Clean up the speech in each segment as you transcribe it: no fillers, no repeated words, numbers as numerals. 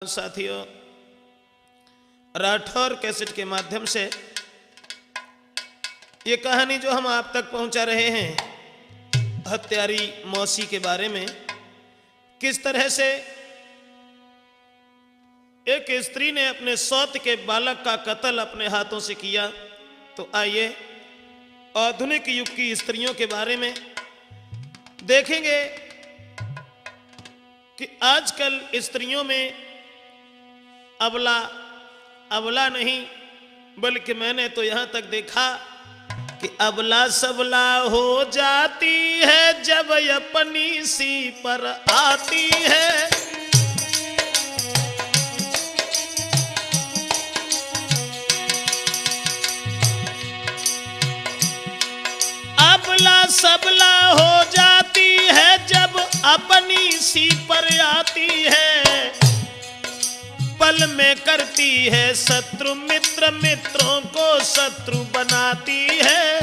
साथियों, राठौर कैसेट के माध्यम से ये कहानी जो हम आप तक पहुंचा रहे हैं हत्यारी मौसी के बारे में, किस तरह से एक स्त्री ने अपने सौत के बालक का कत्ल अपने हाथों से किया। तो आइए आधुनिक युग की स्त्रियों के बारे में देखेंगे कि आजकल स्त्रियों में अबला नहीं, बल्कि मैंने तो यहां तक देखा कि अबला सबला हो जाती है जब अपनी सी पर आती है। अबला सबला हो जाती है जब अपनी सी पर आती है। पल में करती है शत्रु मित्र, मित्रों को शत्रु बनाती है।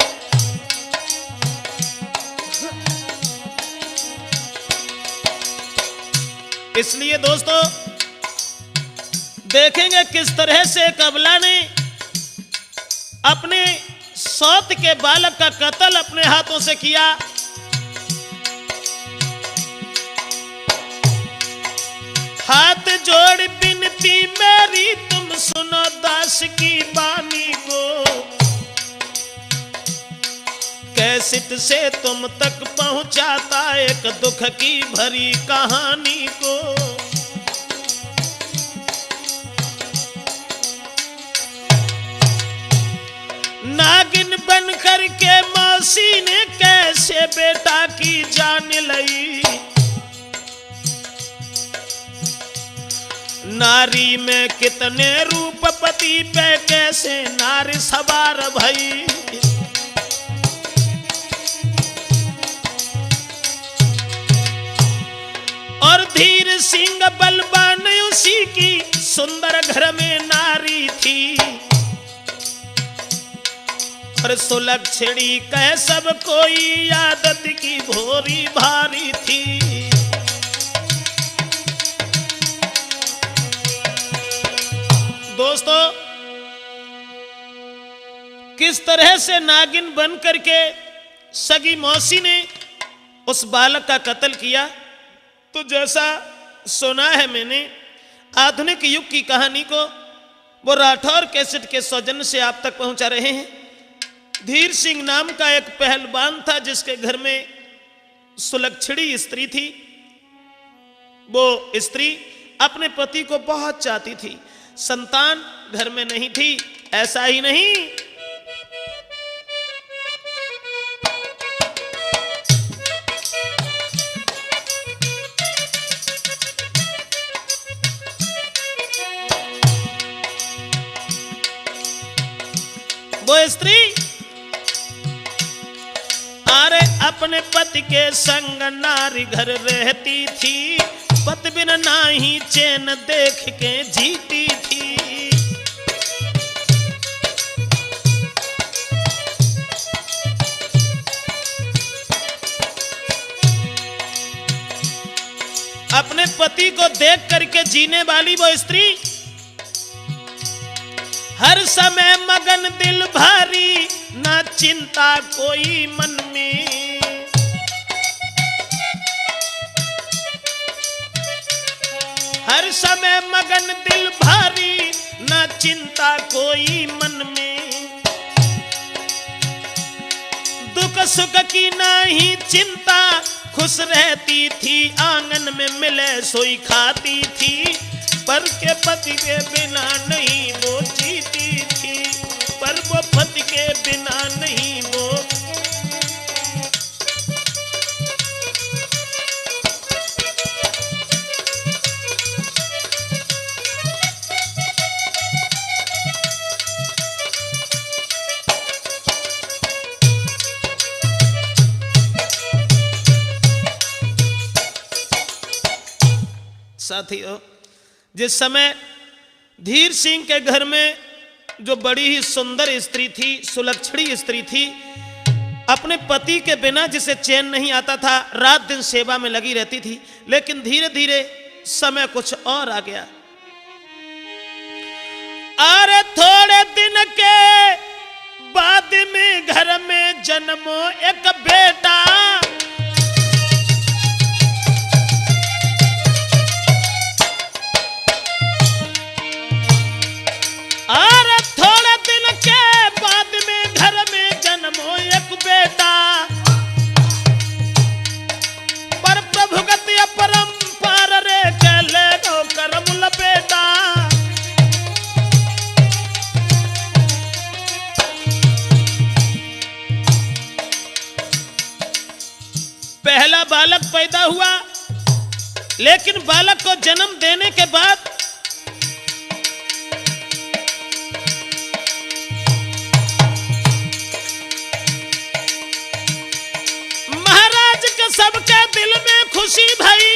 इसलिए दोस्तों देखेंगे किस तरह से अबला ने अपने सौत के बालक का कत्ल अपने हाथों से किया। हाथ जोड़ बिनती मेरी तुम सुनो दास की बानी को, कैसेट से तुम तक पहुंचाता एक दुख की भरी कहानी को। नागिन बन कर के मौसी ने कैसे बेटा की जान लई। नारी में कितने रूप पति पे कैसे नारी सवार भई। और धीर सिंह बलवान उसी की सुंदर घर में नारी थी। और सुलक्षणी कह सब कोई आदत की भोरी भारी थी। दोस्तों किस तरह से नागिन बन करके सगी मौसी ने उस बालक का कत्ल किया। तो जैसा सुना है मैंने, आधुनिक युग की कहानी को वो राठौर कैसेट के सौजन्य से आप तक पहुंचा रहे हैं। धीर सिंह नाम का एक पहलवान था जिसके घर में सुलक्षणी स्त्री थी। वो स्त्री अपने पति को बहुत चाहती थी। संतान घर में नहीं थी, ऐसा ही नहीं वो स्त्री अरे अपने पति के संग नारी घर रहती थी। पति बिन नाही चैन देख के जीती थी। अपने पति को देख करके जीने वाली वो स्त्री हर समय मगन दिल भारी, ना चिंता कोई मन में। हर समय मगन दिल भारी, ना चिंता कोई मन में। दुख सुख की नहीं चिंता, खुश रहती थी। आंगन में मिले सोई खाती थी। पर के पति के बिना नहीं वो जीती थी। पर वो पति के बिना नहीं वो। साथियों, जिस समय धीर सिंह के घर में जो बड़ी ही सुंदर स्त्री थी, सुलक्षणी स्त्री थी, अपने पति के बिना जिसे चैन नहीं आता था, रात दिन सेवा में लगी रहती थी। लेकिन धीरे धीरे समय कुछ और आ गया। अरे थोड़े दिन के बाद में घर में जन्मो एक बेटा, अरे थोड़े दिन के बाद में घर में जन्मो एक बेटा, पर प्रभु गति अपरंपार रे चले गो करम लपेटा। पहला बालक पैदा हुआ, लेकिन बालक को जन्म देने के बाद महाराज के सबके दिल में खुशी भई,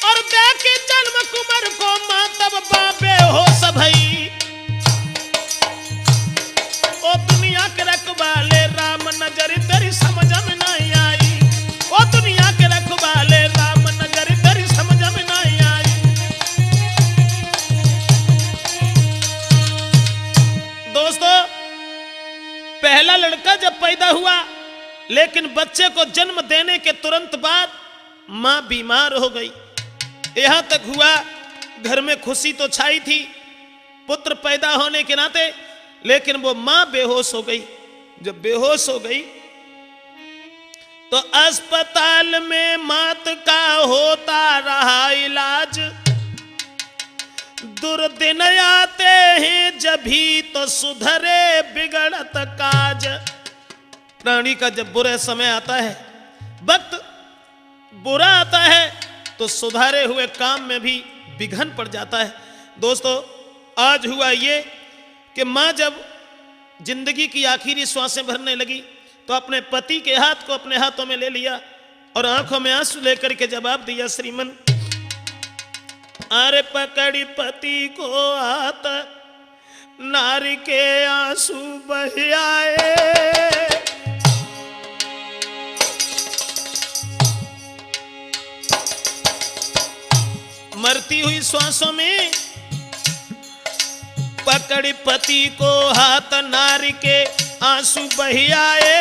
और देखे जन्म कुमार को मां तब बाबे हो सभई। ओ दुनिया के रखवाले राम नजर तेरी समझ में नहीं आई, ओ दुनिया के रखवाले राम नजर तेरी समझ में नहीं आई। दोस्तों, पहला लड़का जब पैदा हुआ, लेकिन बच्चे को जन्म देने के तुरंत बाद मां बीमार हो गई। यहां तक हुआ घर में खुशी तो छाई थी पुत्र पैदा होने के नाते, लेकिन वो मां बेहोश हो गई। जब बेहोश हो गई तो अस्पताल में मात का होता रहा इलाज। दुर्दिन आते हैं जब भी तो सुधरे बिगड़त काज। प्राणी का जब बुरा समय आता है, वक्त बुरा आता है, तो सुधारे हुए काम में भी विघन पड़ जाता है। दोस्तों, आज हुआ ये कि मां जब जिंदगी की आखिरी श्वासें भरने लगी तो अपने पति के हाथ को अपने हाथों में ले लिया और आंखों में आंसू लेकर के जवाब दिया, श्रीमन अरे पकड़ी पति को हाथ नारी के आंसू बह आए। मरती हुई श्वासों में पकड़ी पति को हाथ नारी के आंसू बह आए।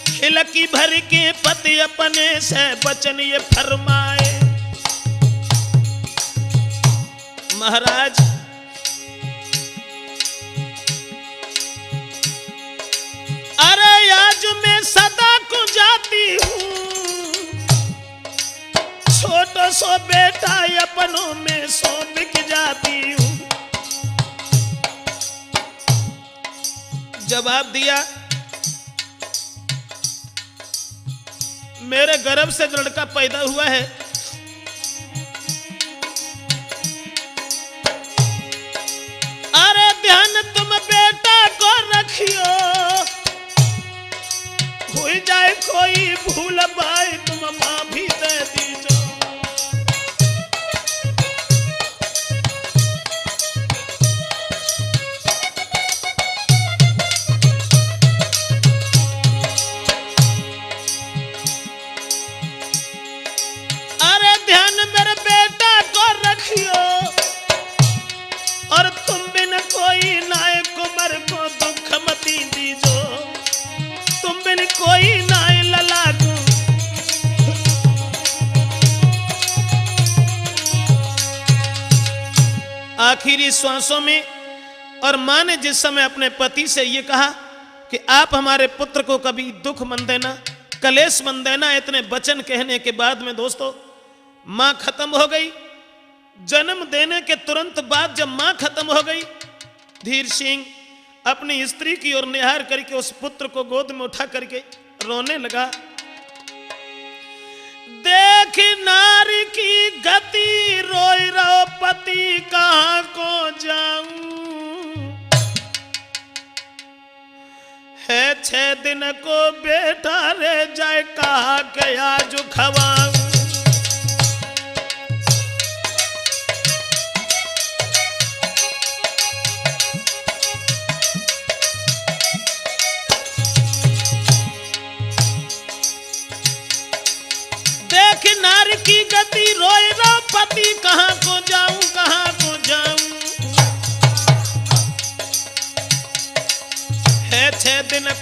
खिलकी भर के पति अपने से बचन ये फरमाए, महाराज अरे आज मैं सदा को जाती हूँ, छोटो सो बेटा अपनों में सो बिक जाती हूँ। जवाब दिया, मेरे गर्भ से जो लड़का पैदा हुआ है अरे ध्यान तुम बेटा को रखियो, हो जाए कोई भूल भाई तुम मां भी दे दीजो। और तुम बिन कोई नाय कुमर को दुख मती दीजो, तुम बिन कोई नाय ललागू। आखिरी श्वासों में और मां ने जिस समय अपने पति से ये कहा कि आप हमारे पुत्र को कभी दुख मन देना, कलेश मन देना, इतने वचन कहने के बाद में दोस्तों मां खत्म हो गई। जन्म देने के तुरंत बाद जब मां खत्म हो गई, धीर सिंह अपनी स्त्री की ओर निहार करके उस पुत्र को गोद में उठा करके रोने लगा। देख नारी की गति रोई रो पति कहां को जाऊं, है 6 दिन को बेटा रे जाए कहा के आज खवाऊं। नारी की गति रोए रो पति कहां को जाऊं,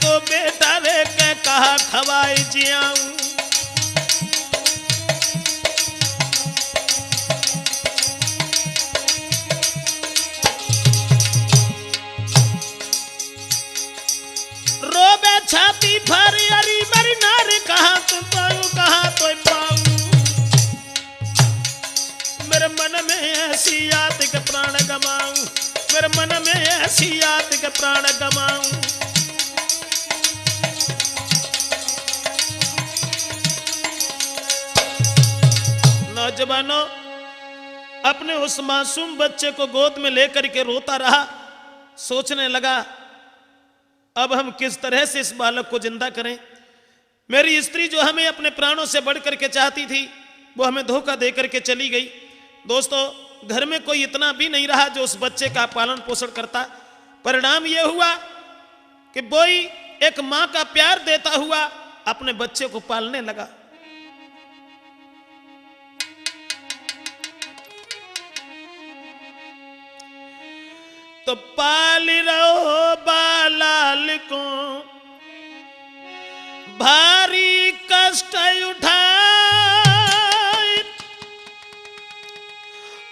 तो बेटा रे के कहा खवाई जियाऊं। रोबे छाती भर अरी मरी नारी कहा तो पाऊं, कहा तो पाऊं। मेरे मन में ऐसी याद के प्राण गमाऊं, मेरे मन में ऐसी याद के प्राण गमाऊं। नौजवानों, अपने उस मासूम बच्चे को गोद में लेकर के रोता रहा, सोचने लगा अब हम किस तरह से इस बालक को जिंदा करें। मेरी स्त्री जो हमें अपने प्राणों से बढ़कर के चाहती थी, वो हमें धोखा देकर के चली गई। दोस्तों, घर में कोई इतना भी नहीं रहा जो उस बच्चे का पालन पोषण करता। परिणाम यह हुआ कि बोई एक मां का प्यार देता हुआ अपने बच्चे को पालने लगा। तो पाल रहो बालाल को भारी कष्ट उठाए,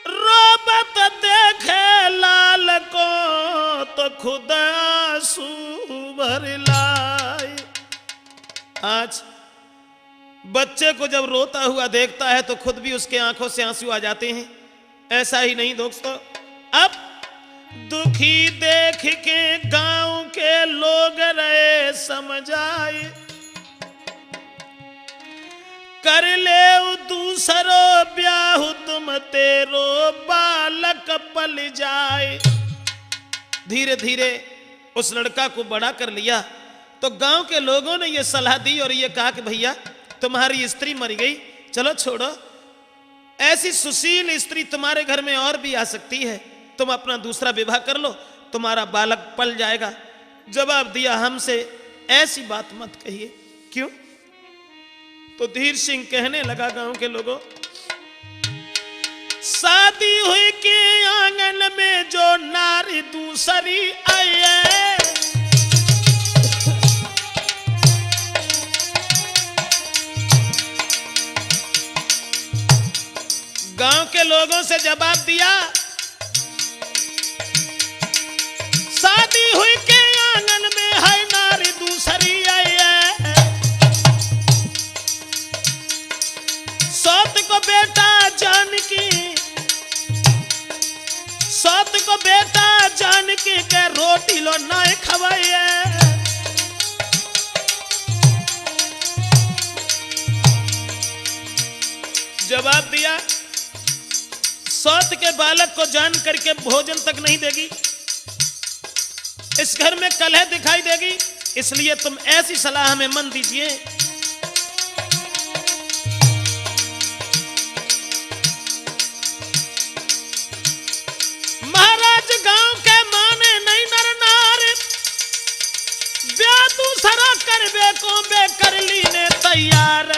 रोबत देखे लाल को तो खुद आंसू भर लाए। आज बच्चे को जब रोता हुआ देखता है तो खुद भी उसके आंखों से आंसू आ जाते हैं। ऐसा ही नहीं दोस्तों, अब दुखी देख के गांव के लोग रहे समझाए, कर ले दूसरो ब्याह तुम तेरो बालक पल जाए। धीरे धीरे उस लड़का को बड़ा कर लिया तो गांव के लोगों ने यह सलाह दी और यह कहा कि भैया तुम्हारी स्त्री मर गई, चलो छोड़ो, ऐसी सुशील स्त्री तुम्हारे घर में और भी आ सकती है, तुम अपना दूसरा विवाह कर लो, तुम्हारा बालक पल जाएगा। जवाब दिया, हमसे ऐसी बात मत कहिए। क्यों? तो धीर सिंह कहने लगा गांव के लोगों, शादी हुई के आंगन में जो नारी दूसरी आई है, गांव के लोगों से जवाब दिया, शादी हुई के आंगन में है नारी दूसरी आई है, सौत को बेटा जानकी, सौत को बेटा जानकी के रोटी लो ना खवाई है। जवाब दिया, सौत के बालक को जान करके भोजन तक नहीं देगी, इस घर में कलह दिखाई देगी, इसलिए तुम ऐसी सलाह हमें मन दीजिए। महाराज गांव के माने नहीं नर नार, ब्याह दूसरा करबे को बे कर लीने तैयार।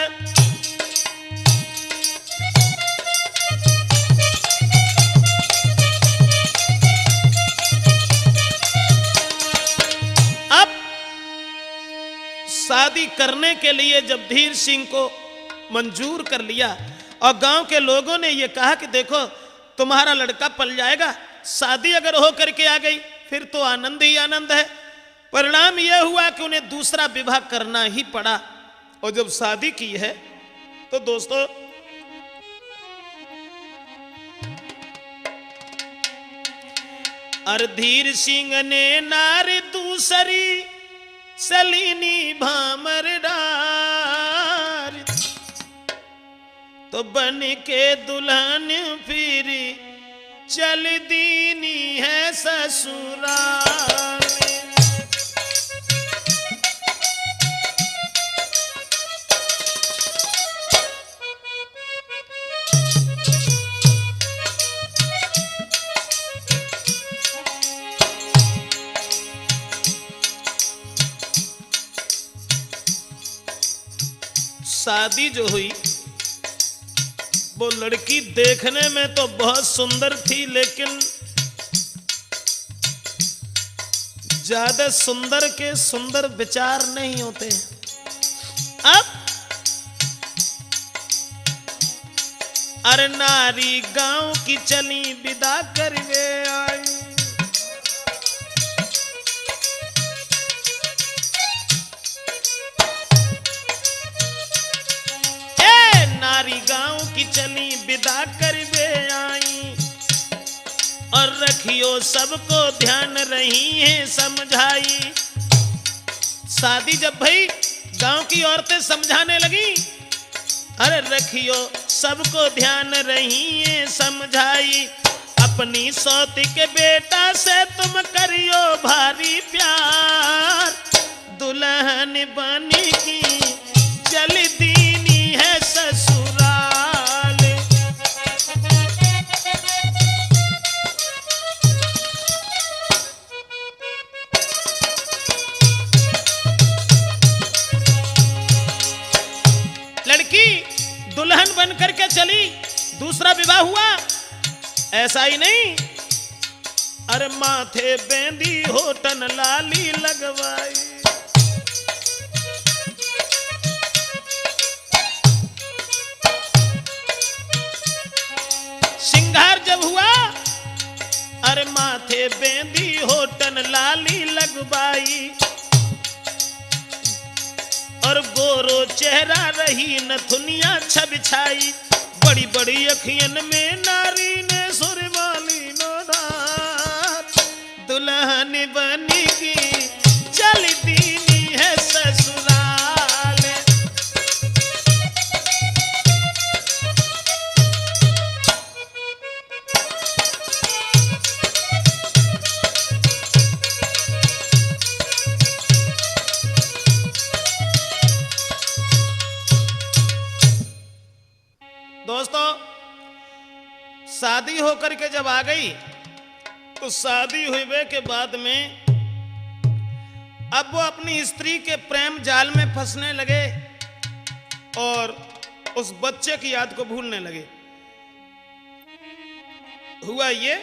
शादी करने के लिए जब धीर सिंह को मंजूर कर लिया और गांव के लोगों ने यह कहा कि देखो तुम्हारा लड़का पल जाएगा, शादी अगर हो करके आ गई फिर तो आनंद ही आनंद है। परिणाम यह हुआ कि उन्हें दूसरा विवाह करना ही पड़ा और जब शादी की है तो दोस्तों धीर सिंह ने नारी दूसरी सलीनी भामर डार, तो बन के दुल्हन फिर चल दीनी है ससुराल। शादी जो हुई वो लड़की देखने में तो बहुत सुंदर थी, लेकिन ज्यादा सुंदर के सुंदर विचार नहीं होते। अब अरे नारी गांव की चली विदा करवे आई, नारी गांव की चली विदा करवे आई, और रखियो सबको ध्यान रही है समझाई। शादी जब भई गांव की औरतें समझाने लगी, अरे रखियो सबको ध्यान रही है समझाई, अपनी सौती के बेटा से तुम करियो भारी प्यार, दुल्हन बनी की चल दीनी है ससुराल। लड़की दुल्हन बन करके चली, दूसरा विवाह हुआ। ऐसा ही नहीं, अरे माथे बेंदी होठन लाली लगवाई, सिंगार जब हुआ, अरे माथे बेंदी होठन लाली लगवाई, और गोरो चेहरा रही नथुनिया छब छाई, बड़ी बड़ी अखियन में नारी ने सुरवाली नोदार, दुल्हन बनी की चल दीनी है ससुराल। दोस्तों, शादी होकर के जब आ गई तो शादी हुए के बाद में अब वो अपनी स्त्री के प्रेम जाल में फंसने लगे और उस बच्चे की याद को भूलने लगे। हुआ ये,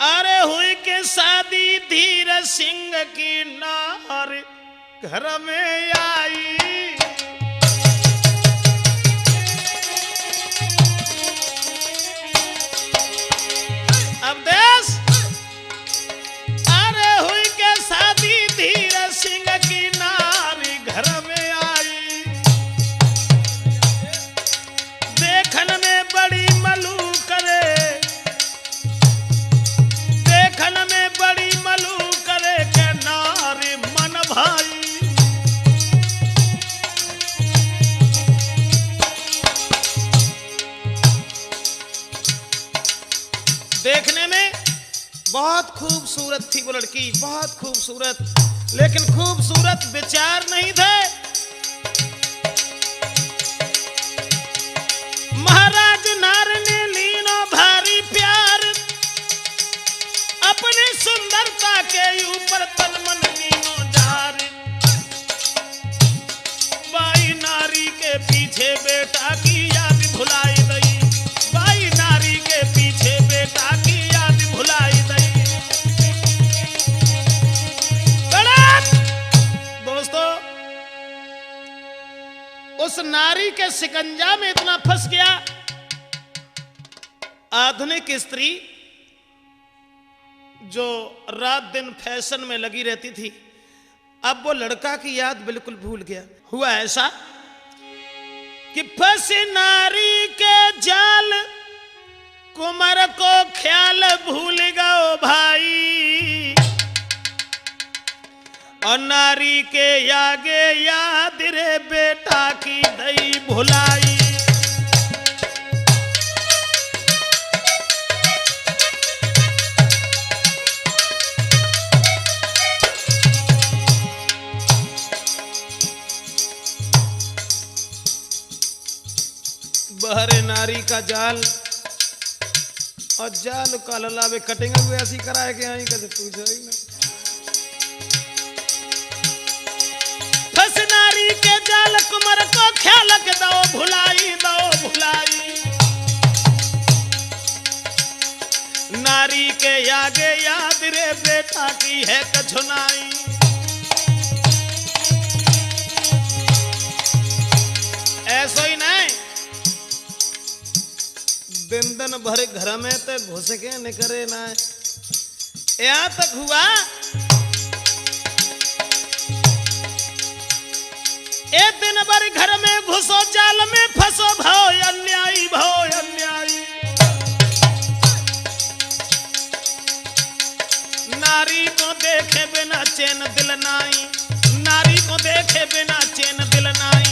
अरे हुई के शादी धीर सिंह की नार घर में आई, अब देश, अरे हुई के शादी धीर सिंह की नारी घर में आई, देखन में बड़ी मलूक रे, देखन में बड़ी मलूक रे के नारी मन भाई। देखने में बहुत खूबसूरत थी वो लड़की, बहुत खूबसूरत, लेकिन खूबसूरत विचार नहीं थे। महाराज नार ने लीनो भारी प्यार, अपनी सुंदरता के ऊपर तन मन लीनो जार, बाई नारी के पीछे बेटा की याद भुलाई गई, बाई नारी के पीछे बेटा की याद भुलाई गई। दोस्तों, उस नारी के शिकंजा में इतना फंस गया। आधुनिक स्त्री जो रात दिन फैशन में लगी रहती थी, अब वो लड़का की याद बिल्कुल भूल गया। हुआ ऐसा कि फंसी नारी के जाल, कुमार को ख्याल भूल गओ भाई, और नारी के आगे याद रे बेटा की दई भुलाई। बहरे नारी का जाल, और जाल का ललावे कटेंगे भी ऐसी कराए के आई कैसे पूछो ही ना। फंस नारी के जाल, कुमार को ख्याल के दो भुलाई, दो भुलाई। नारी नारी के आगे याद रे बेटा की है कछुनाई। ऐसो ही नहीं, दिन दिन भर घर में तो घुस के निकले ना। यहाँ तक हुआ एक दिन भर घर में घुसो जाल में फंसो भो अन्यायी भो अन्यायी। नारी को देखे बिना चैन दिल नाई, नारी को देखे बिना चैन दिल नाई।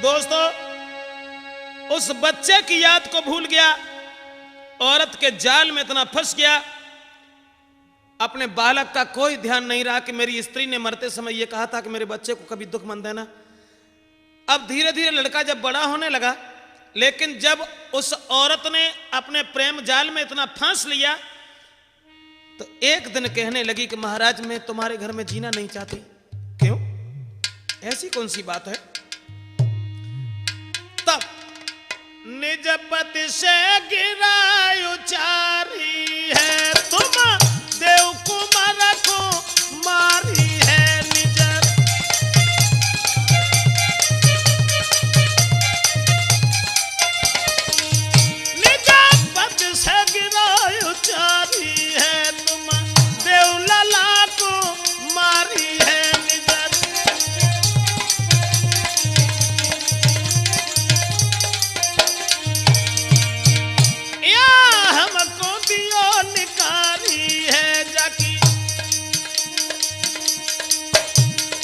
दोस्तों, उस बच्चे की याद को भूल गया, औरत के जाल में इतना फंस गया, अपने बालक का कोई ध्यान नहीं रहा कि मेरी स्त्री ने मरते समय यह कहा था कि मेरे बच्चे को कभी दुख मत देना। अब धीरे धीरे लड़का जब बड़ा होने लगा, लेकिन जब उस औरत ने अपने प्रेम जाल में इतना फांस लिया तो एक दिन कहने लगी कि महाराज मैं तुम्हारे घर में जीना नहीं चाहती। क्यों? ऐसी कौन सी बात है? तब निज पति से गिरा उचारी है, तुम देव कुमार को मारी है निज। निज पति से गिरा उचारी है, तुम देव लला को मारी है निज।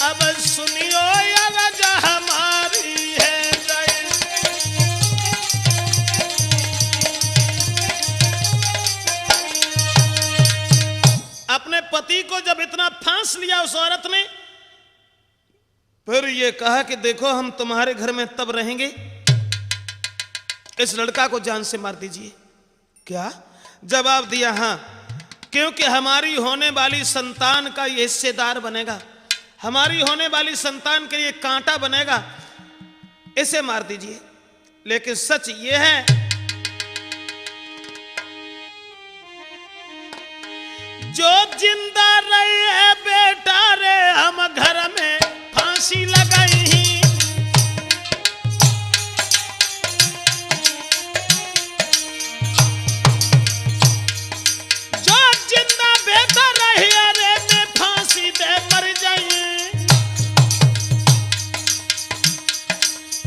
अब सुनियो या राजा हमारी है जय। अपने पति को जब इतना फांस लिया उस औरत ने, फिर ये कहा कि देखो हम तुम्हारे घर में तब रहेंगे, इस लड़का को जान से मार दीजिए। क्या जवाब दिया? हां, क्योंकि हमारी होने वाली संतान का ये हिस्सेदार बनेगा, हमारी होने वाली संतान के लिए कांटा बनेगा, इसे मार दीजिए। लेकिन सच ये है जो जिंदा रहे बेटा रे हम घर में फांसी लगाई ही। जो जिंदा बेटा रहे अरे मैं फांसी दे मर जाइए।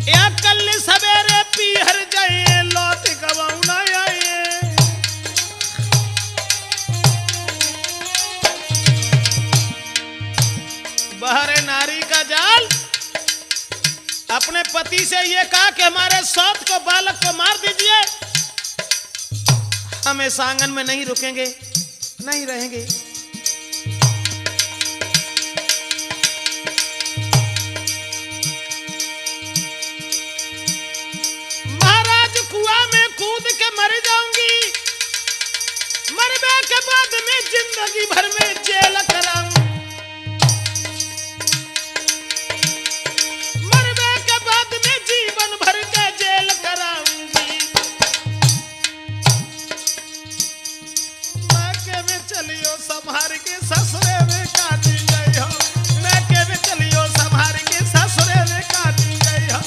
या कल सवेरे पीहर जाए लौट गवाऊ ना आए। बाहर नारी का जाल अपने पति से ये कहा कि हमारे सौत को बालक को मार दीजिए, हम इस आंगन में नहीं रुकेंगे, नहीं रहेंगे। कुआं में कूद के मर जाऊंगी, मरने के बाद में जिंदगी भर में जेल कराऊंगी। मरने के बाद में जीवन भर के जेल कराऊंगी। मैं के में चलियो संभार के ससुरे में काटी गई हो, मैं के में चलियो संभार के ससुरे में काटी गई हो।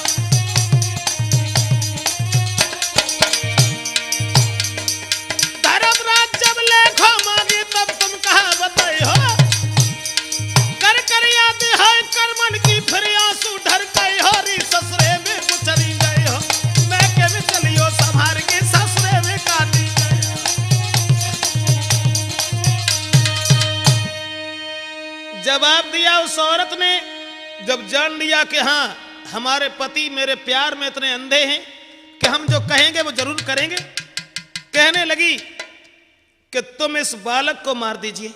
जवाब दिया उस औरत ने, जब जान लिया कि हां हमारे पति मेरे प्यार में इतने अंधे हैं कि हम जो कहेंगे वो जरूर करेंगे, कहने लगी कि तुम इस बालक को मार दीजिए।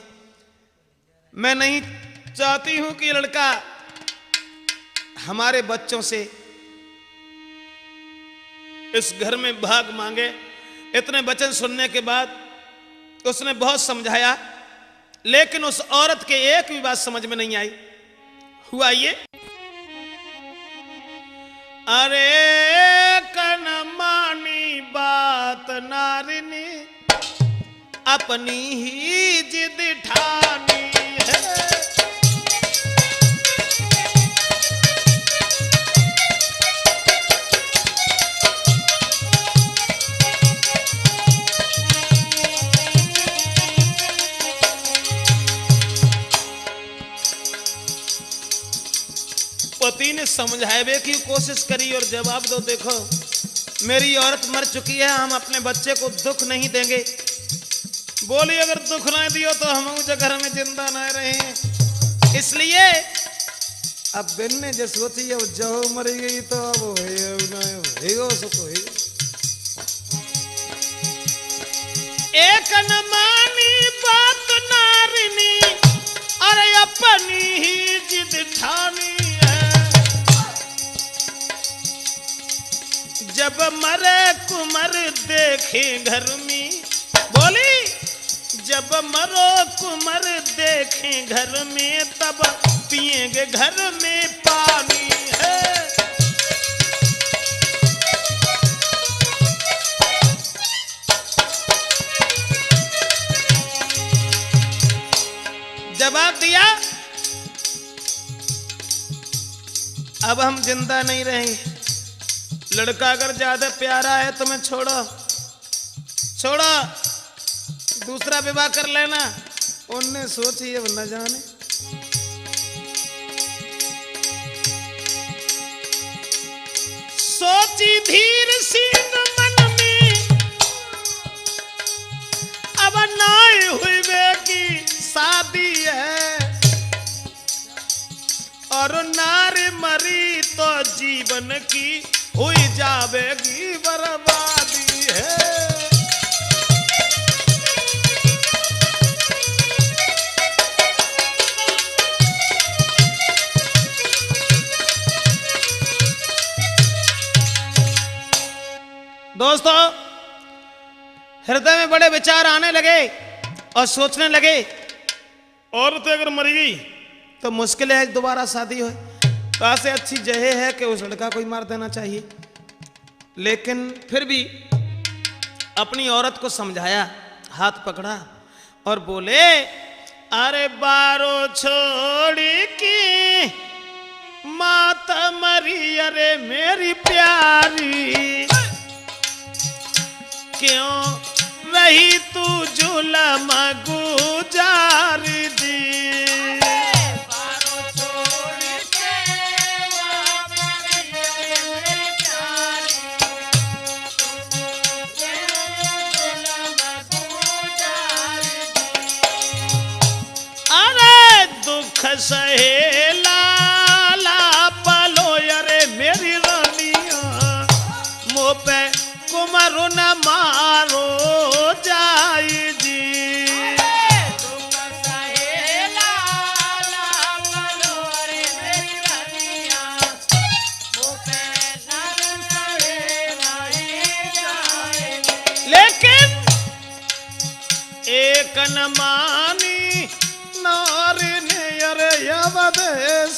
मैं नहीं चाहती हूं कि ये लड़का हमारे बच्चों से इस घर में भाग मांगे। इतने वचन सुनने के बाद उसने बहुत समझाया, लेकिन उस औरत के एक भी बात समझ में नहीं आई। हुआ ये, अरे कन मानी बात नारिनी अपनी ही जिद ठानी है। पति ने समझावे की कोशिश करी और जवाब दो, देखो मेरी औरत मर चुकी है, हम अपने बच्चे को दुख नहीं देंगे। बोली अगर दुख ना दियो तो हम उस घर में जिंदा ना रहे। इसलिए अब बिन ने जो सोची अब जो मरी गई तो अब एक न मानी बात नारिनी अरे अपनी ही जिद ठानी है। जब मरे कुमर देखे घर में, बोली जब मरो कुमर देखे घर में तब पिएंगे घर में पानी है। जवाब दिया अब हम जिंदा नहीं रहेंगे, लड़का अगर ज्यादा प्यारा है तो मैं छोड़ो दूसरा विवाह कर लेना। उनने सोची अब न जाने सोची धीर सिंह मन में अब नाई हुई वे की शादी है और नारी मरी तो जीवन की हुई जावेगी बर्बादी है। दोस्तों हृदय में बड़े विचार आने लगे और सोचने लगे औरत अगर मर गई तो मुश्किल है दोबारा शादी हो, तो ऐसे अच्छी जहे है कि उस लड़का को ही मार देना चाहिए। लेकिन फिर भी अपनी औरत को समझाया, हाथ पकड़ा और बोले अरे बारो छोड़ी की माता मरी अरे मेरी प्यारी, क्यों रही तू जुलम गुजार दी। अरे दुख सहेला पलो अरे मेरी रानिया, मुँह पे कुमारो न मारो जाई जी। लेकिन एक न मानी नारी ने अरे अवदेश,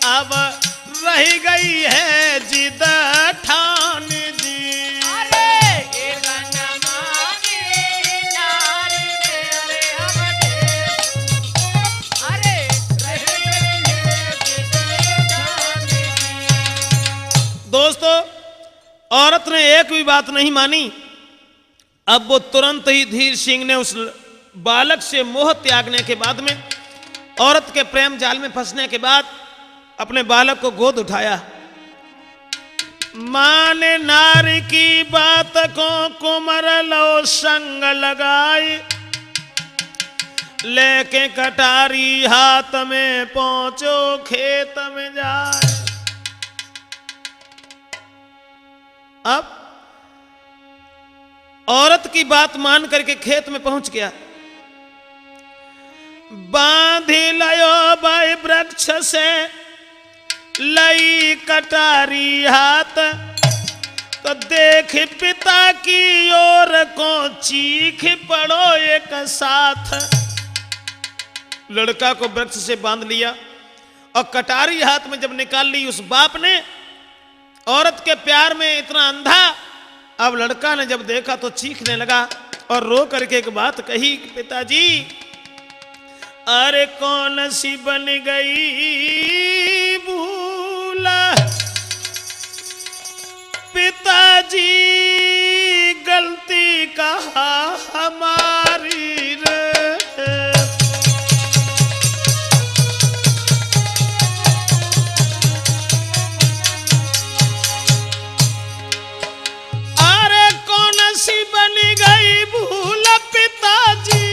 अब रही गई है जिद ठान जी। अरे एक न मानी नारी ने अरे अवदेश, अरे रही गई है जिद ठान जी। दोस्तों औरत ने एक भी बात नहीं मानी। अब वो तुरंत ही धीर सिंह ने उस बालक से मोह त्यागने के बाद में, औरत के प्रेम जाल में फंसने के बाद अपने बालक को गोद उठाया। मां ने नारी की बात को कुमर लो संग लगाई, लेके कटारी हाथ में पहुंचो खेत में जाए। अब औरत की बात मान करके खेत में पहुंच गया। बांधी लयो भाई वृक्ष से लई कटारी हाथ, तो देख पिता की ओर को चीख पड़ो एक साथ। लड़का को वृक्ष से बांध लिया और कटारी हाथ में जब निकाल ली उस बाप ने, औरत के प्यार में इतना अंधा। अब लड़का ने जब देखा तो चीखने लगा और रो करके एक बात कही, पिताजी अरे कौन सी बन गई भूला, पिताजी गलती कहा हमारी रे। अरे कौन सी बन गई भूल, पिताजी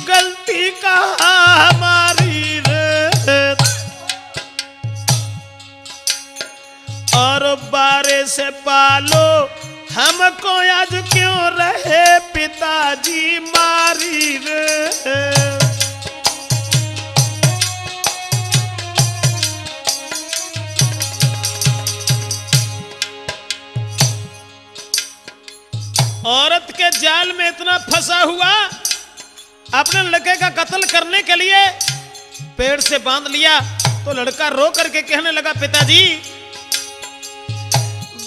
गलती कहा हमारी रे। और बारे से पालो हमको आज क्यों रहे पिताजी मारी रे। औरत के जाल में इतना फंसा हुआ, अपने लड़के का कत्ल करने के लिए पेड़ से बांध लिया। तो लड़का रो करके कहने लगा, पिताजी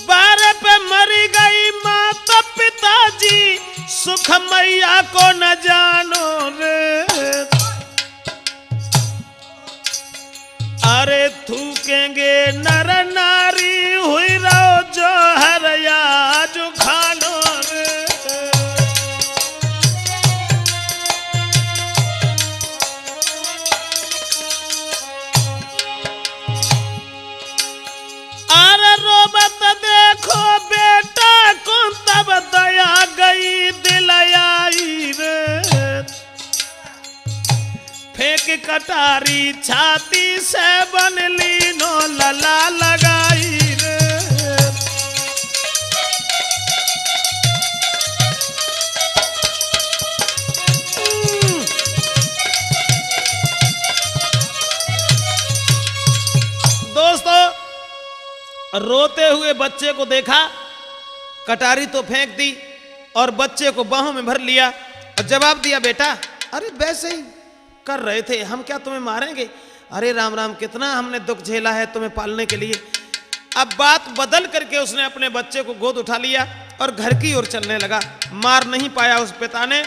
बारे पे मरी गई माता, पिताजी सुख मैया को न जानो रे। अरे थूकेंगे नर नारी हुई रहो जो हर या जो खानो रे। अरे रोबत देखो बेटा को तब दया गई दिल आई रे। फेंक कटारी छाती से बन ली नो लला लगाई रे। दोस्तों, रोते हुए बच्चे को देखा, कटारी तो फेंक दी और बच्चे को बाहों में भर लिया और जवाब दिया, बेटा अरे वैसे ही कर रहे थे, हम क्या तुम्हें मारेंगे। अरे राम राम, कितना हमने दुख झेला है तुम्हें पालने के लिए। अब बात बदल करके उसने अपने बच्चे को गोद उठा लिया और घर की ओर चलने लगा। मार नहीं पाया उस पिता ने।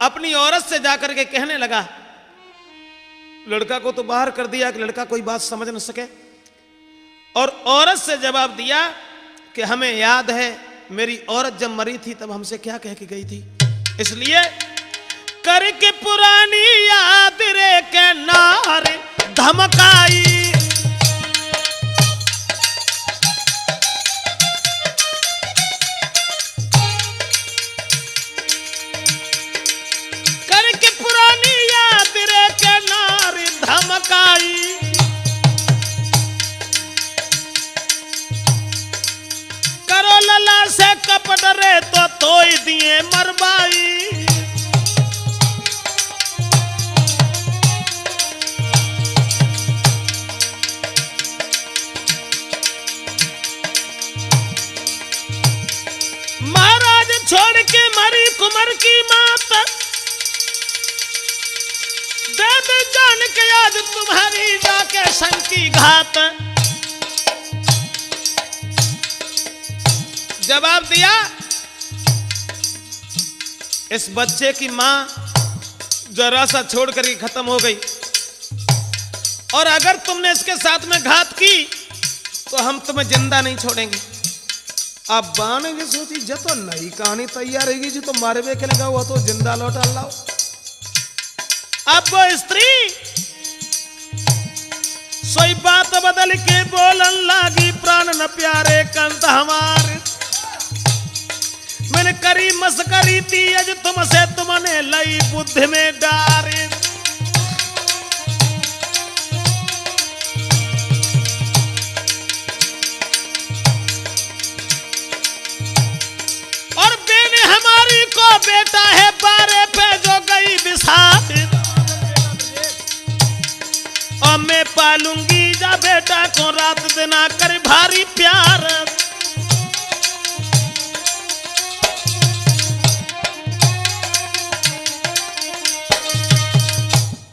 अपनी औरत से जाकर के कहने लगा, लड़का को तो बाहर कर दिया कि लड़का कोई बात समझ न सके। और औरत से जवाब दिया कि हमें याद है मेरी औरत जब मरी थी तब हमसे क्या कह के गई थी, इसलिए करके पुरानी याद रे के नारे धमकाई। धमकाई करो लला से कपट रे तो तोई दिए मरबाई। महाराज छोड़ के मरी कुंवर की माता, देव जान के आज तुम्हारी जाके शंकी घात। जवाब दिया, इस बच्चे की मां जरा सा छोड़ कर खत्म हो गई और अगर तुमने इसके साथ में घात की तो हम तुम्हें जिंदा नहीं छोड़ेंगे। अब बाने की सोची जो तो नई कहानी तैयार रहेगी, जो तो मारे हुए के लगा हुआ तो जिंदा लौटा लाओ। अब वो स्त्री सोई बात बदल के बोलन लागी, प्राण न प्यारे कंत हमारे। मैंने करी मस्करी थी अज तुमसे, तुमने लई बुद्धि में डारे। और बेने हमारी को बेटा है बारे पे जो गई विष पालूंगी जा बेटा को रात देना कर भारी प्यार।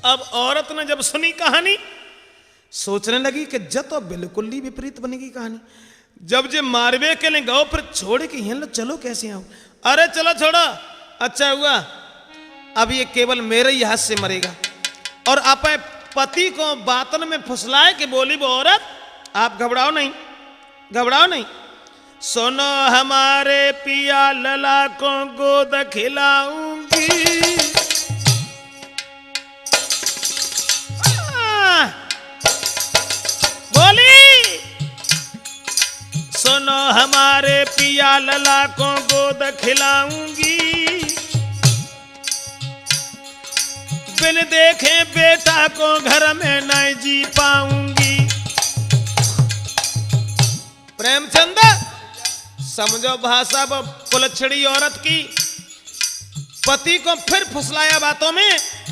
अब औरत ने जब सुनी कहानी सोचने लगी कि जब तो बिल्कुल ही विपरीत बनेगी कहानी। जब जे मारवे के लिए गाँव पर छोड़ के यहाँ चलो कैसे आओ, अरे चलो छोड़ो, अच्छा हुआ अब ये केवल मेरे ही हाथ से मरेगा। और अपने पति को बातन में फुसलाए कि बोली वो औरत आप घबराओ नहीं, घबराओ नहीं, सुनो हमारे पिया लला को गोद खिलाऊंगी। बोली सुनो हमारे पिया लला को गोद खिलाऊंगी, बिन देखे बेटा को घर में नहीं जी पाऊंगी। प्रेमचंद समझो भाषा पुलछड़ी औरत की, पति को फिर फुसलाया बातों में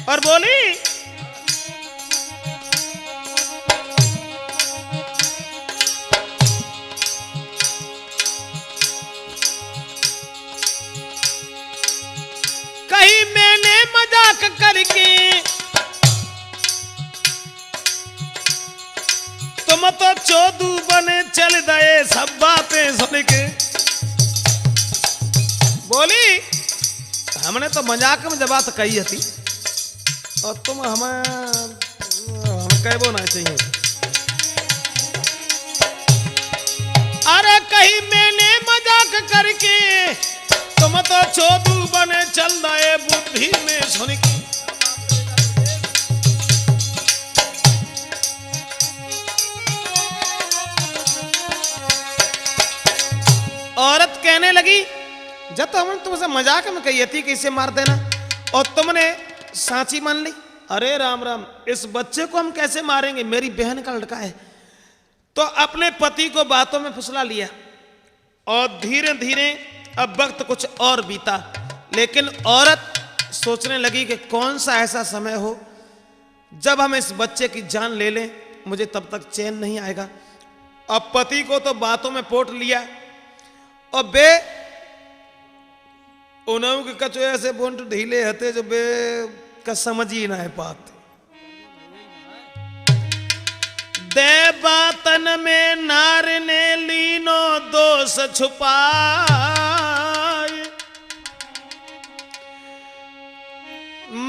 और बोली कहीं मैंने मजाक करके तुम तो चोदू बने चल गए सब बातें सुन के। बोली हमने तो मजाक में जब बात कही थी और तुम हमें कहबो ना चाहिए। अरे कहीं मैंने मजाक करके तुम तो चोदू बने चल रहे बुद्धि में सुन के। औरत कहने लगी जब तो हमने तुमसे मजाक में कही थी कि इसे मार देना और तुमने सांची मान ली। अरे राम राम, इस बच्चे को हम कैसे मारेंगे, मेरी बहन का लड़का है। तो अपने पति को बातों में फुसला लिया और धीरे धीरे अब वक्त कुछ और बीता। लेकिन औरत सोचने लगी कि कौन सा ऐसा समय हो जब हम इस बच्चे की जान ले लें, मुझे तब तक चैन नहीं आएगा। अब पति को तो बातों में पोट लिया और बे उन्हों के कचो ऐसे बोंट ढीले हते जो बे का समझ ही ना है पाते। दे बातन में नार ने लीनो दोष छुपाए,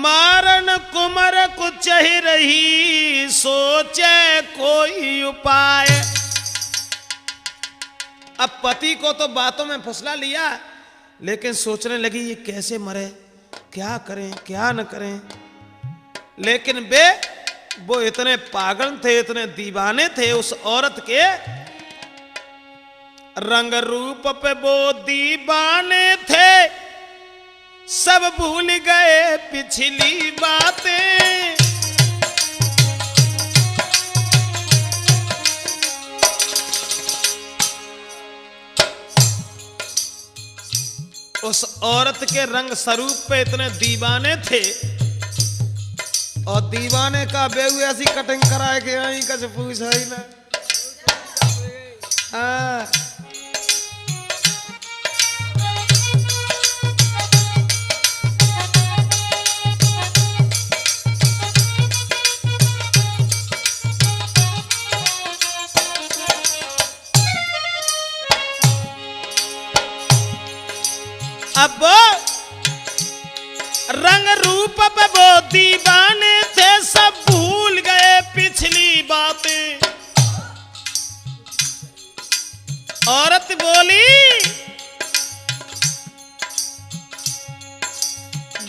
मारन कुमर को चह रही सोचे कोई उपाय। अब पति को तो बातों में फुसला लिया लेकिन सोचने लगी ये कैसे मरे, क्या करें क्या न करें। लेकिन बे वो इतने पागल थे, इतने दीवाने थे उस औरत के रंग रूप पे, वो दीवाने थे सब भूल गए पिछली बातें। उस औरत के रंग स्वरूप पे इतने दीवाने थे और दीवाने का बेहू ऐसी कटिंग कराए के आई कछ पूछ है ना। अब रंग रूप पे वो दीवाने थे सब भूल गए पिछली बातें। औरत बोली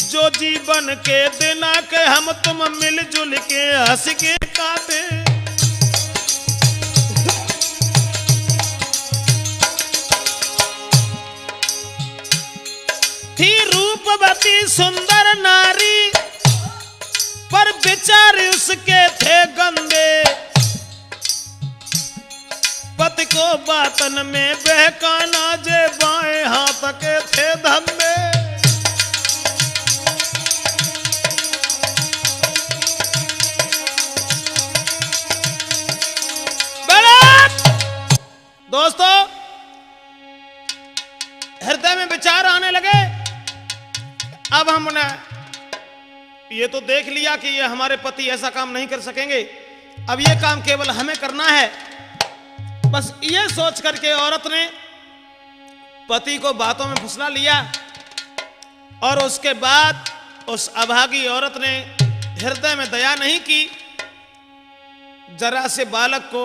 जो जीवन के दिन के हम तुम मिलजुल के हंस के काटे। थी रूपवती सुंदर नारी पर विचार उसके थे गंदे, पति को बातन में बहकाना जे बाएं हाथ के थे धंधे। हमने ये तो देख लिया कि ये हमारे पति ऐसा काम नहीं कर सकेंगे, अब ये काम केवल हमें करना है। बस ये सोच करके औरत ने पति को बातों में फुसला लिया और उसके बाद उस अभागी औरत ने हृदय में दया नहीं की, जरा से बालक को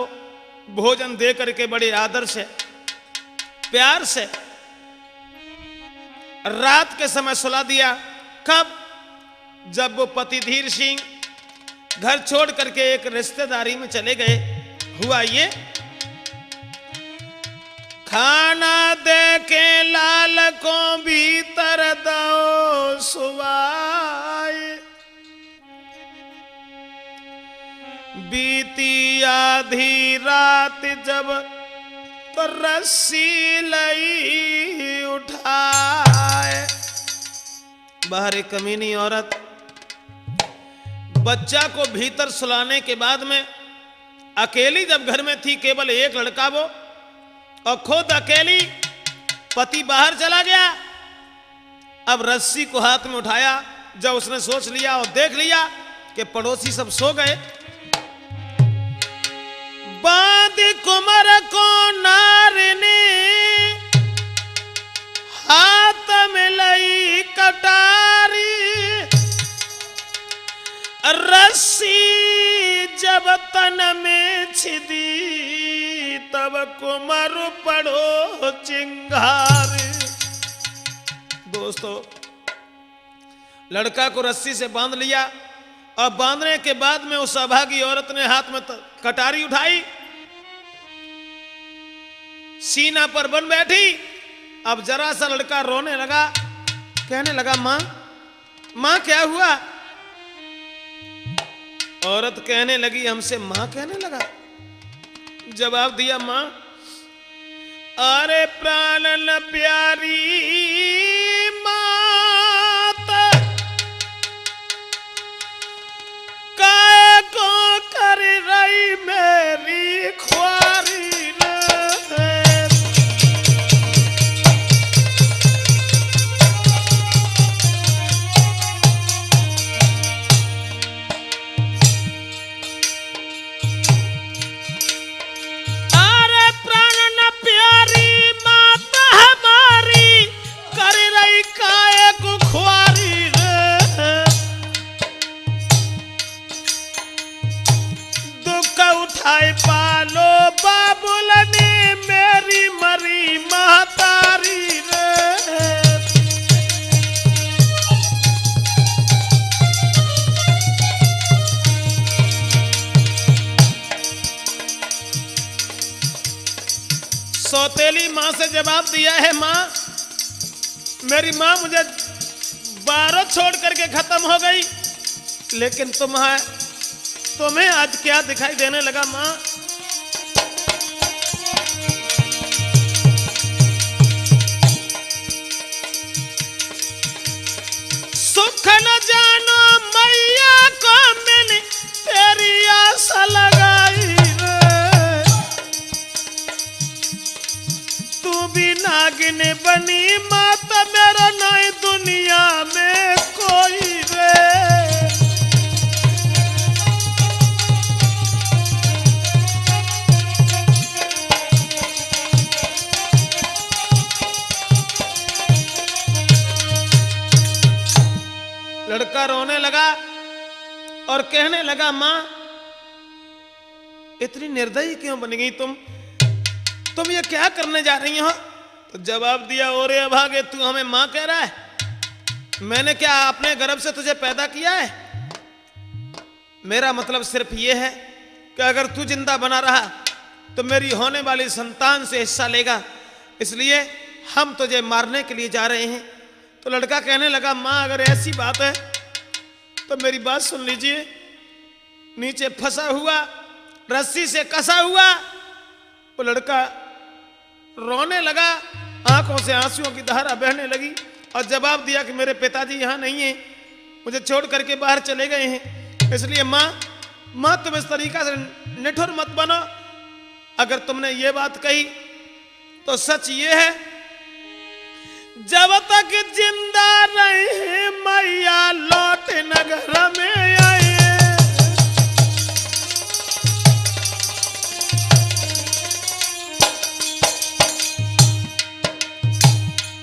भोजन दे करके बड़े आदर से प्यार से रात के समय सुला दिया। कब? जब वो पति धीर सिंह घर छोड़ करके एक रिश्तेदारी में चले गए। हुआ ये, खाना दे के लाल को भीतर दो सुवाए, बीती आधी रात जब तो रस्सी लई उठाए। बाहर एक कमीनी औरत बच्चा को भीतर सुलाने के बाद में अकेली जब घर में थी, केवल एक लड़का वो और खुद अकेली, पति बाहर चला गया। अब रस्सी को हाथ में उठाया, जब उसने सोच लिया और देख लिया कि पड़ोसी सब सो गए, बांध कुमर को नारने हाथ में लई कटारी, रस्सी जब तन में छिदी तब कुमर पड़ो चिंगारी। दोस्तों, लड़का को रस्सी से बांध लिया और बांधने के बाद में उस अभागी औरत ने हाथ में कटारी उठाई, सीना पर बन बैठी। अब जरा सा लड़का रोने लगा, कहने लगा, मां मां क्या हुआ? औरत कहने लगी, हमसे मां कहने लगा। जवाब दिया, मां अरे प्राणन प्यारी मात काय को कर रही मेरी ख्वारी पालो बाबुल ने मेरी मरी महतारी रे। सौतेली मां से जवाब दिया है, मां मेरी मां मुझे बारह छोड़ करके खत्म हो गई, लेकिन तुम्हें आज क्या दिखाई देने लगा? मां सुख न जानो मैया को मैंने तेरी आशा लगाई रे, तू भी नागिन बनी माता मेरा नहीं दुनिया में कोई रे। लड़का रोने लगा और कहने लगा, मां इतनी निर्दयी क्यों बन गई तुम ये क्या करने जा रही हो? तो जवाब दिया, ओरे अभागे तू हमें मां कह रहा है? मैंने क्या अपने गर्भ से तुझे पैदा किया है? मेरा मतलब सिर्फ ये है कि अगर तू जिंदा बना रहा तो मेरी होने वाली संतान से हिस्सा लेगा, इसलिए हम तुझे मारने के लिए जा रहे हैं। तो लड़का कहने लगा, मां अगर ऐसी बात है तो मेरी बात सुन लीजिए। नीचे फंसा हुआ, रस्सी से कसा हुआ वो लड़का रोने लगा, आंखों से आंसुओं की धारा बहने लगी और जवाब दिया कि मेरे पिताजी यहां नहीं है, मुझे छोड़ करके बाहर चले गए हैं, इसलिए मां तुम इस तरीका से निठुर मत बनो। अगर तुमने ये बात कही तो सच ये है जब तक जिंदा रहे मैया लौट नगर में आए।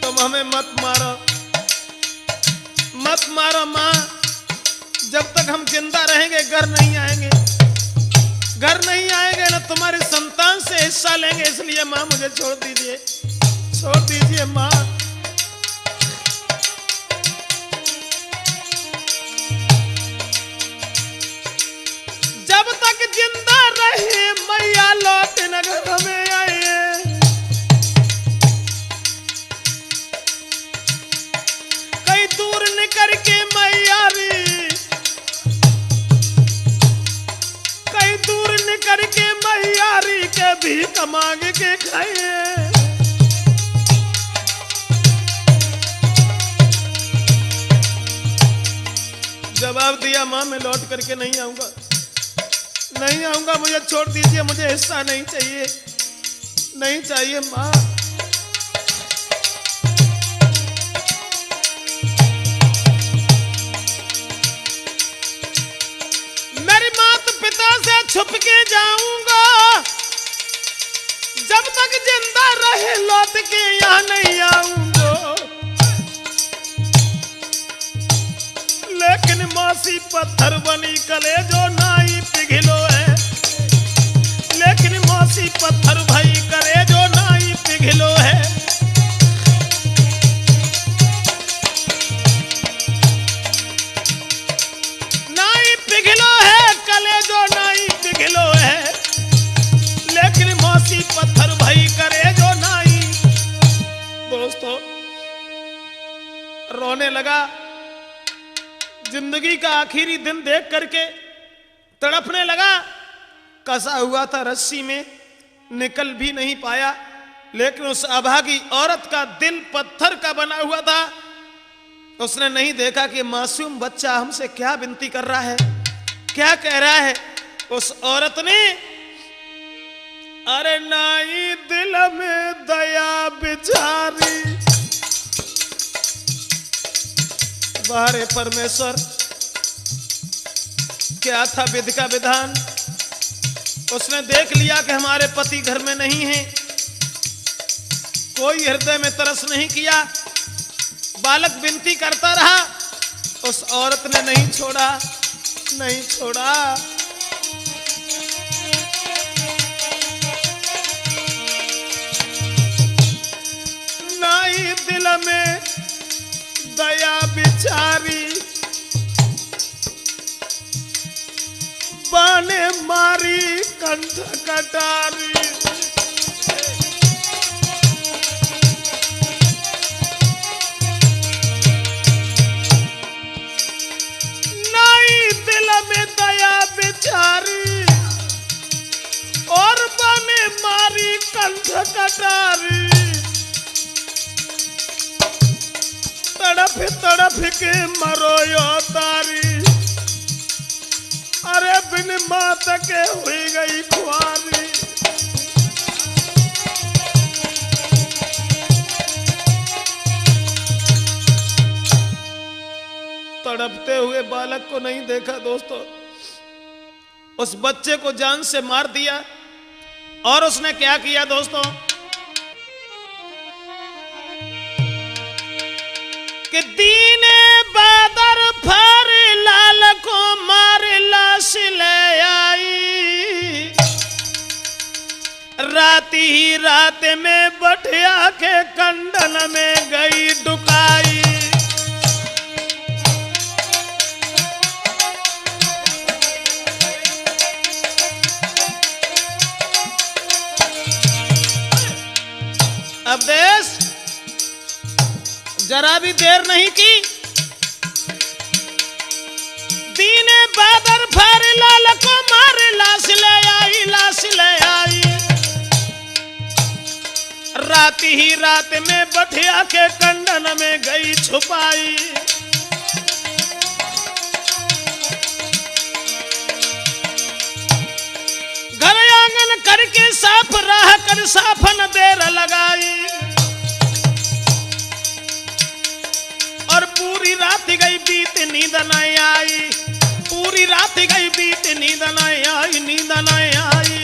तुम हमें मत मारो, मत मारो माँ, जब तक हम जिंदा रहेंगे घर नहीं आएंगे, घर नहीं आएंगे ना तुम्हारे संतान से हिस्सा लेंगे, इसलिए माँ मुझे छोड़ दीजिए, छोड़ दीजिए माँ। जब तक जिंदा रहे मैया लौट नगर में आए। कहीं दूर निकल के मैया री, कहीं दूर निकल के मैयारी के भीख मांग के खाए। जवाब दिया मां मैं लौट करके नहीं आऊंगा, नहीं आऊंगा, मुझे छोड़ दीजिए, मुझे हिस्सा नहीं चाहिए, नहीं चाहिए मां। छुप के जाऊंगा, जब तक जिंदा रहे लौट के यहाँ नहीं आऊंगा। लेकिन मौसी पत्थर बनी कले जो नाई पिघलो है, लेकिन मौसी पत्थर भाई करे जो नाई पिघलो है। नाई पिघलो है कले जो नाई पिघलो है, लेकिन मौसी पत्थर भाई करे जो नाई। दोस्तों रोने लगा, जिंदगी का आखिरी दिन देख करके तड़पने लगा। कसा हुआ था रस्सी में, निकल भी नहीं पाया, लेकिन उस अभागी औरत का दिल पत्थर का बना हुआ था। उसने नहीं देखा कि मासूम बच्चा हमसे क्या विनती कर रहा है, क्या कह रहा है। उस औरत ने अरे नाई दिल में दया बिचारी, बारे परमेश्वर क्या था विधि का विधान। उसने देख लिया कि हमारे पति घर में नहीं है, कोई हृदय में तरस नहीं किया, बालक विनती करता रहा, उस औरत ने नहीं छोड़ा, नहीं छोड़ा। नाई दिल में दया बिचारी, बाने मारी कंठ कटारी। नाई दिल में दया बिचारी और बाने मारी कंठ कटारी। तड़फ तड़फ के मरो यो तारी, अरे बिन मात के हुई गई खुआरी। तड़पते हुए बालक को नहीं देखा दोस्तों, उस बच्चे को जान से मार दिया। और उसने क्या किया दोस्तों कि दीने बादर फर लाल को मार लाश ले आई। रात ही रात में बठिया के कंडन में गई डुकाई। अब देश जरा भी देर नहीं की, दीने बादर फर लाल को मार लाश ले आई, लाश ले आई। रात ही रात में बठिया के कंडन में गई छुपाई। घर आंगन करके साफ राह कर साफ न देर लगाई। बीत नींद न आई, पूरी रात गई बीत नींद न आई, नींद न आई।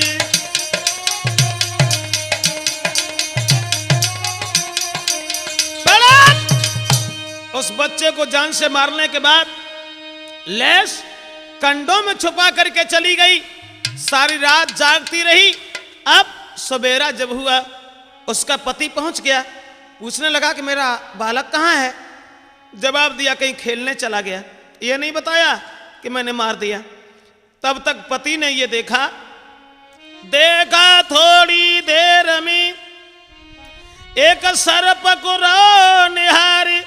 उस बच्चे को जान से मारने के बाद लैस कंडों में छुपा करके चली गई, सारी रात जागती रही। अब सवेरा जब हुआ उसका पति पहुंच गया, पूछने लगा कि मेरा बालक कहाँ है। जवाब दिया कहीं खेलने चला गया, ये नहीं बताया कि मैंने मार दिया। तब तक पति ने ये देखा थोड़ी देर में एक सर्प को निहारी,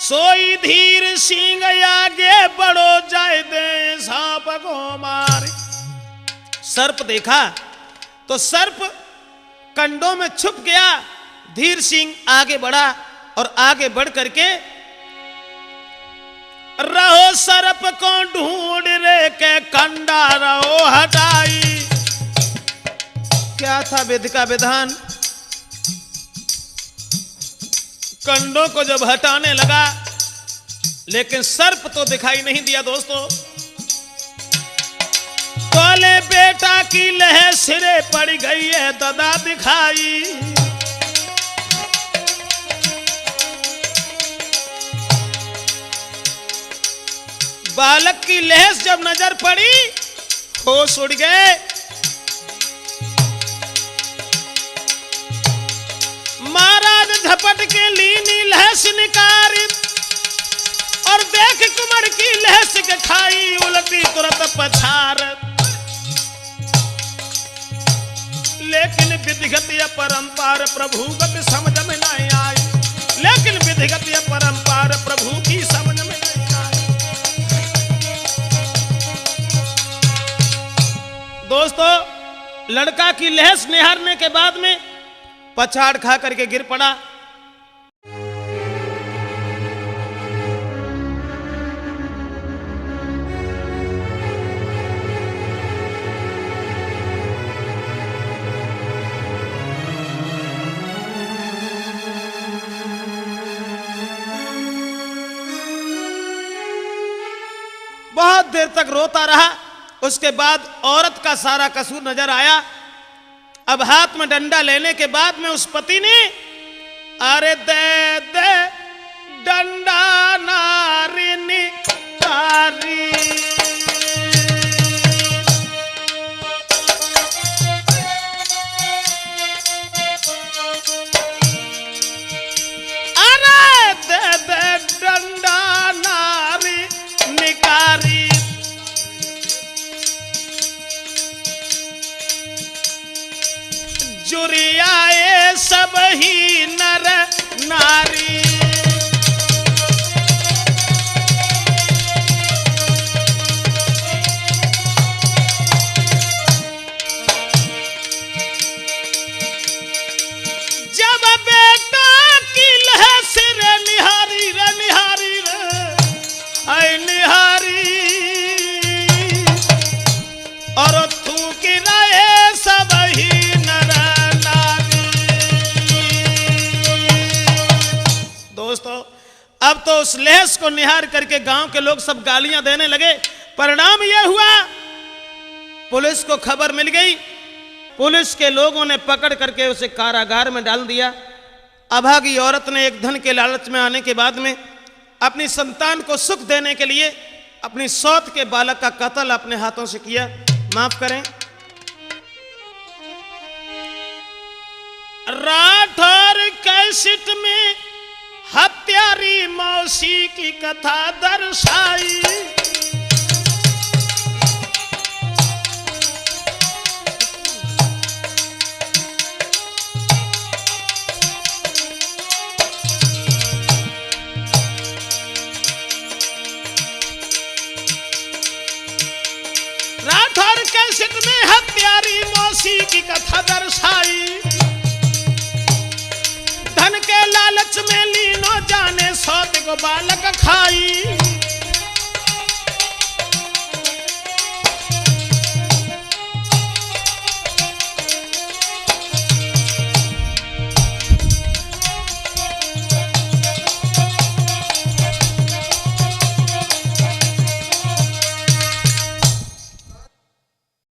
सोई धीर सिंह आगे बढ़ो जाए दे सांप को मारे। सर्प देखा तो सर्प कंडों में छुप गया, धीर सिंह आगे बढ़ा और आगे बढ़ करके रहो सर्प को ढूंढ रे के कंडा रहो हटाई। क्या था वेद का विधान, कंडों को जब हटाने लगा लेकिन सर्प तो दिखाई नहीं दिया। दोस्तों तोले बेटा की लह सिरे पड़ गई है ददा दिखाई। बालक की लहस जब नजर पड़ी होश उड़ गए। महाराज झपट के लीनी लहस निकारी और देख कुमार की लहस के खाई, उलटी तुरंत पछार। लेकिन विधिगत परंपार प्रभु गति समझ में नहीं आई, लेकिन विधिगत परंपार प्रभु की समझ में नहीं आई। दोस्तों लड़का की लहस निहारने के बाद में पछाड़ खा करके गिर पड़ा। बहुत देर तक रोता रहा। उसके बाद औरत का सारा कसूर नजर आया। अब हाथ में डंडा लेने के बाद में उस पति ने अरे दे दे डंडा नारी निकारी। अरे दे दे डंडा नारी निकारी। जुरियाए सब ही नर नारी। जब बेटा की लहस रे निहारी रे निहारी रे आई निहारी और थूक रहे सब ही अब तो उस लहस को निहार करके गांव के लोग सब गालियां देने लगे। परिणाम यह हुआ पुलिस को खबर मिल गई। पुलिस के लोगों ने पकड़ करके उसे कारागार में डाल दिया। अभागी औरत ने एक धन के लालच में आने के बाद में अपनी संतान को सुख देने के लिए अपनी सौत के बालक का कत्ल अपने हाथों से किया। माफ करें। राठौर कैसेट में हत्यारी मौसी की कथा दर्शाई। राठौर कैसेट में हत्यारी मौसी की कथा दर्शाई। धन के लालच में लीनो जाने सौत को बालक खाई।